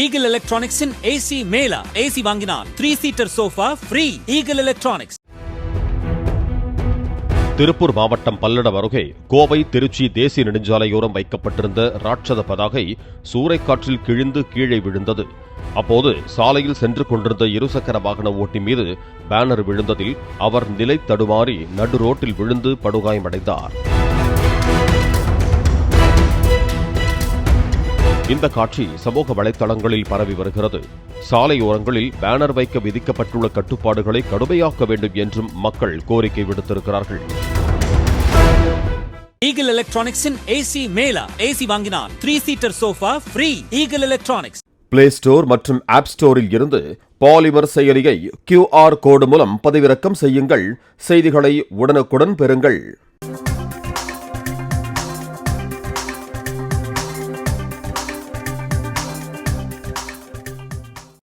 Eagle எலக்ட்ரானிக்ஸின் AC mela. AC வாங்கினால் three seater sofa free. Eagle electronics. Tiruppur மாவட்டம் பல்லடம் அருகே கோவை திருச்சி தேசிய நெடுஞ்சாலையோரம் வைக்கப்பட்டிருந்த ராட்சத பதாகை சூறைக்காற்றில் கிழிந்து கீழே விழுந்தது. அப்போது சாலையில் சென்று கொண்டிருந்த இருசக்கர வாகன ஓட்டி மீது பேனர் விழுந்ததில் அவர் நிலை தடுமாறி நடு ரோட்டில் விழுந்து படுகாயமடைந்தார். இந்த காட்சி சமூக வலைதளங்களில் பரவி வருகிறது. சாலையோரங்களில் பேனர் வைக்க விதிக்கப்பட்டுள்ள கட்டுப்பாடுகளை கடுமையாக்க வேண்டும் என்றும் மக்கள் கோரிக்கை விடுத்திருக்கிறார்கள். ஈகிள் எலக்ட்ரானிக்ஸின் ஏசி மேலா. ஏசி வாங்கினால் three seater sofa free. Eagle electronics. Play store மற்றும் ஆப் ஸ்டோரில் இருந்து பாலிமர் செயலியை QR கோடு மூலம் பதிவிறக்கம் செய்யுங்கள். செய்திகளை உடனுக்குடன் பெறுங்கள்.